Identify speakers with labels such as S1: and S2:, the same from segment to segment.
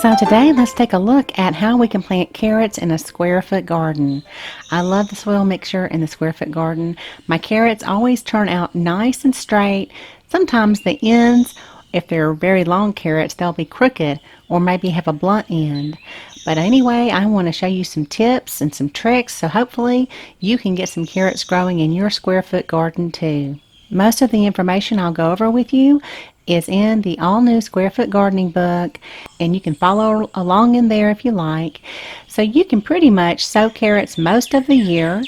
S1: So today let's take a look at how we can plant carrots in a square foot garden. I love the soil mixture in the square foot garden. My carrots always turn out nice and straight. Sometimes the ends, if they're very long carrots, they'll be crooked or maybe have a blunt end. But anyway, I want to show you some tips and some tricks so hopefully you can get some carrots growing in your square foot garden too. Most of the information I'll go over with you is in the all-new Square Foot Gardening book, and you can follow along in there if you like. So you can pretty much sow carrots most of the year.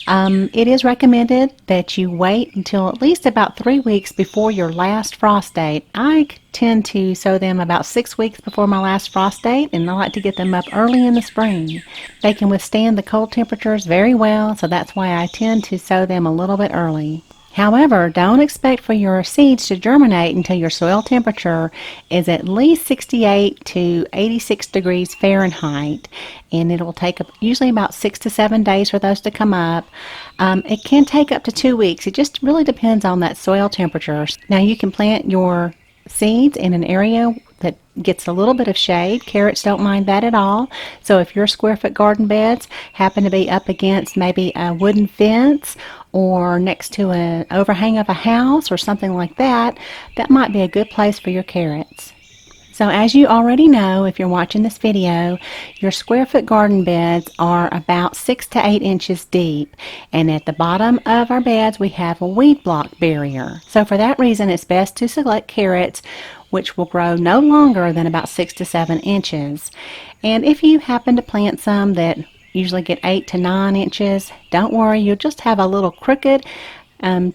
S1: It is recommended that you wait until at least about 3 weeks before your last frost date. I tend to sow them about 6 weeks before my last frost date, and I like to get them up early in the spring. They can withstand the cold temperatures very well, so that's why I tend to sow them a little bit early. However, don't expect for your seeds to germinate until your soil temperature is at least 68 to 86 degrees Fahrenheit, and it will take usually about 6 to 7 days for those to come up. It can take up to 2 weeks. It just really depends on that soil temperature. Now you can plant your seeds in an area that gets a little bit of shade. Carrots don't mind that at all. So if your square foot garden beds happen to be up against maybe a wooden fence or next to an overhang of a house or something like that, that might be a good place for your carrots. So as you already know, if you're watching this video, your square foot garden beds are about 6 to 8 inches deep. And at the bottom of our beds, we have a weed block barrier. So for that reason, it's best to select carrots which will grow no longer than about 6 to 7 inches. And if you happen to plant some that usually get 8 to 9 inches, don't worry, you'll just have a little crooked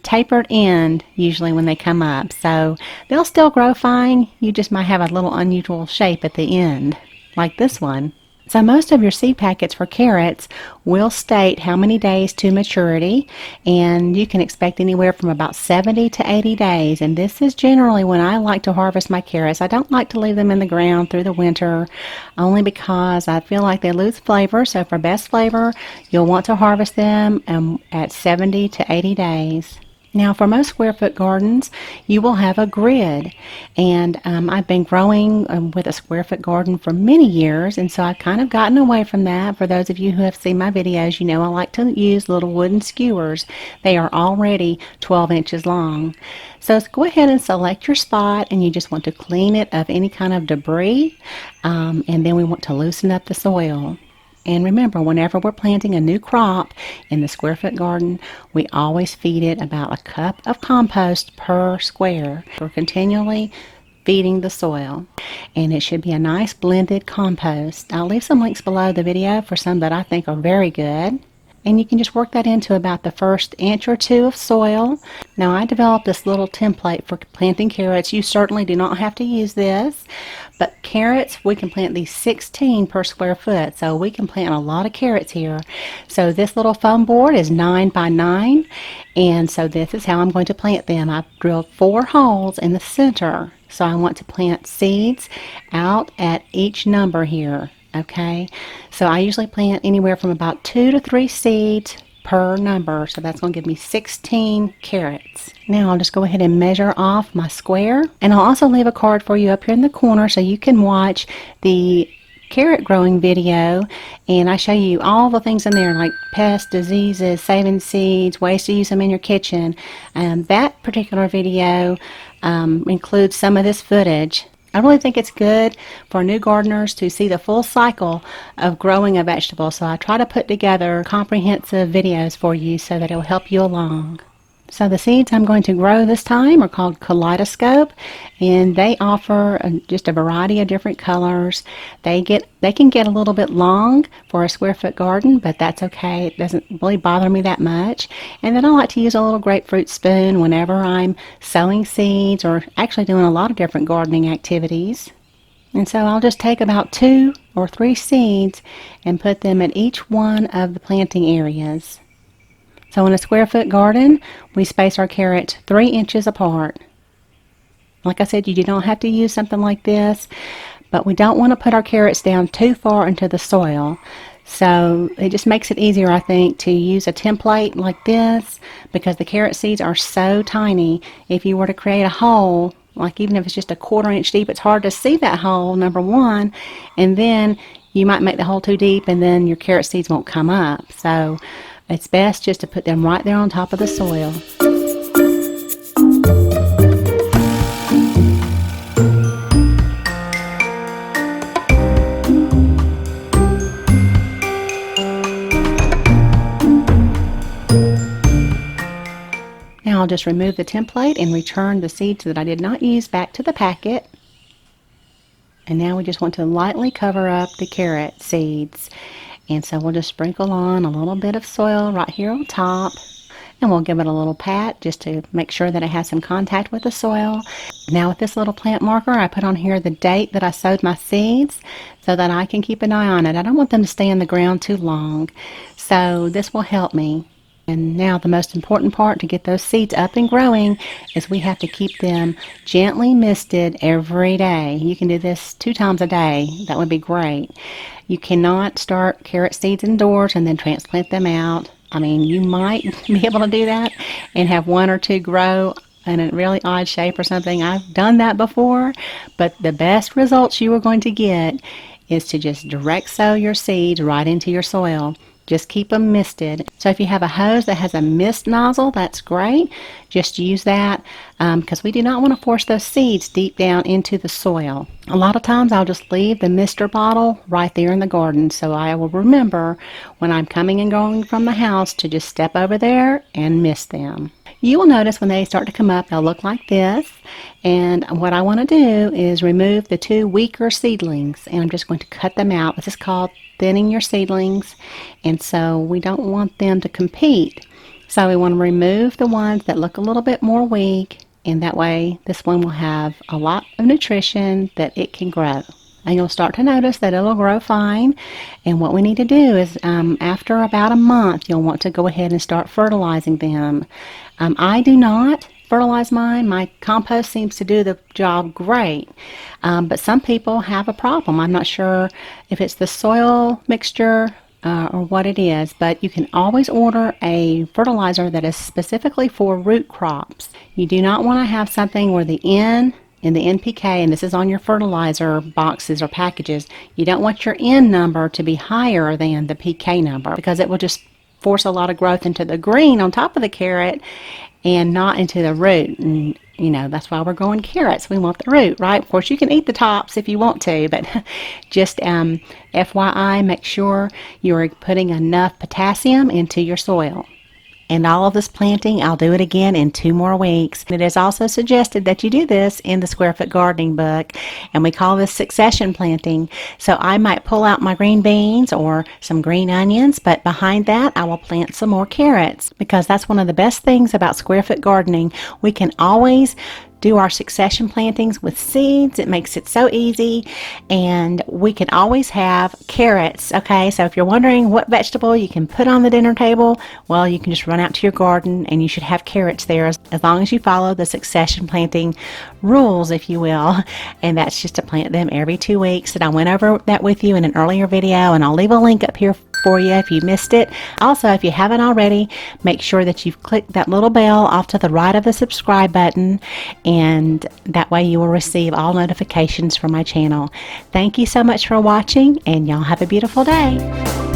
S1: tapered end usually when they come up, so they'll still grow fine. You just might have a little unusual shape at the end like this one. So most of your seed packets for carrots will state how many days to maturity, and you can expect anywhere from about 70 to 80 days, and this is generally when I like to harvest my carrots. I don't like to leave them in the ground through the winter only because I feel like they lose flavor. So for best flavor, you'll want to harvest them at 70 to 80 days. Now for most square foot gardens, you will have a grid, and I've been growing with a square foot garden for many years, and so I've kind of gotten away from that. For those of you who have seen my videos, you know I like to use little wooden skewers. They are already 12 inches long. So let's go ahead and select your spot, and you just want to clean it of any kind of debris, and then we want to loosen up the soil. And remember, whenever we're planting a new crop in the square foot garden, we always feed it about a cup of compost per square. We're continually feeding the soil, and it should be a nice blended compost. I'll leave some links below the video for some that I think are very good. And you can just work that into about the first inch or two of soil. Now I developed this little template for planting carrots. You certainly do not have to use this, but carrots, we can plant these 16 per square foot, so we can plant a lot of carrots here. So this little foam board is 9 by 9, and so this is how I'm going to plant them. I've drilled 4 holes in the center, so I want to plant seeds out at each number here. Okay, so I usually plant anywhere from about 2 to 3 seeds per number, so that's going to give me 16 carrots. Now I'll just go ahead and measure off my square, and I'll also leave a card for you up here in the corner so you can watch the carrot growing video, and I show you all the things in there like pests, diseases, saving seeds, ways to use them in your kitchen. That particular video includes some of this footage. I really think it's good for new gardeners to see the full cycle of growing a vegetable, so I try to put together comprehensive videos for you so that it'll help you along. So the seeds I'm going to grow this time are called Kaleidoscope, and they offer just a variety of different colors. They can get a little bit long for a square foot garden, but that's okay. It doesn't really bother me that much. And then I like to use a little grapefruit spoon whenever I'm sowing seeds or actually doing a lot of different gardening activities. And so I'll just take about 2 or 3 seeds and put them at each one of the planting areas. So in a square foot garden, we space our carrots 3 inches apart. Like I said, you do not have to use something like this, but we don't want to put our carrots down too far into the soil. So it just makes it easier, I think, to use a template like this, because the carrot seeds are so tiny. If you were to create a hole like even if it's just a 1/4 inch deep, it's hard to see that hole, number one, and then you might make the hole too deep and then your carrot seeds won't come up. So it's best just to put them right there on top of the soil. Now I'll just remove the template and return the seeds that I did not use back to the packet. And now we just want to lightly cover up the carrot seeds. And so we'll just sprinkle on a little bit of soil right here on top. And we'll give it a little pat just to make sure that it has some contact with the soil. Now with this little plant marker, I put on here the date that I sowed my seeds so that I can keep an eye on it. I don't want them to stay in the ground too long. So this will help me. And now the most important part to get those seeds up and growing is we have to keep them gently misted every day. You can do this 2 times a day. That would be great. You cannot start carrot seeds indoors and then transplant them out. I mean, you might be able to do that and have 1 or 2 grow in a really odd shape or something. I've done that before, but the best results you are going to get is to just direct sow your seeds right into your soil. Just keep them misted. So if you have a hose that has a mist nozzle, that's great. Just use that because we do not want to force those seeds deep down into the soil. A lot of times I'll just leave the mister bottle right there in the garden, so I will remember when I'm coming and going from the house to just step over there and mist them. You will notice when they start to come up, they'll look like this. And what I want to do is remove the 2 weaker seedlings, and I'm just going to cut them out. This is called thinning your seedlings, and so we don't want them to compete. So we want to remove the ones that look a little bit more weak, and that way this one will have a lot of nutrition that it can grow. And you'll start to notice that it'll grow fine. And what we need to do is after about a month, you'll want to go ahead and start fertilizing them. I do not fertilize mine. My compost seems to do the job great. But some people have a problem. I'm not sure if it's the soil mixture or what it is, but you can always order a fertilizer that is specifically for root crops. You do not want to have something where the N in the NPK, and this is on your fertilizer boxes or packages, you don't want your N number to be higher than the PK number because it will just force a lot of growth into the green on top of the carrot and not into the root. And you know, that's why we're growing carrots. We want the root, right? Of course, you can eat the tops if you want to, but just FYI, make sure you're putting enough potassium into your soil. And all of this planting, I'll do it again in 2 more weeks. It is also suggested that you do this in the Square Foot Gardening book, and we call this succession planting. So I might pull out my green beans or some green onions, but behind that I will plant some more carrots, because that's one of the best things about Square Foot Gardening. We can always do our succession plantings with seeds. It makes it so easy, and we can always have carrots. Okay, so if you're wondering what vegetable you can put on the dinner table, well, you can just run out to your garden and you should have carrots there, as long as you follow the succession planting rules, if you will. And that's just to plant them every 2 weeks. And I went over that with you in an earlier video, and I'll leave a link up here for you if you missed it. Also, if you haven't already, make sure that you've clicked that little bell off to the right of the subscribe button, and that way you will receive all notifications from my channel. Thank you so much for watching, and y'all have a beautiful day.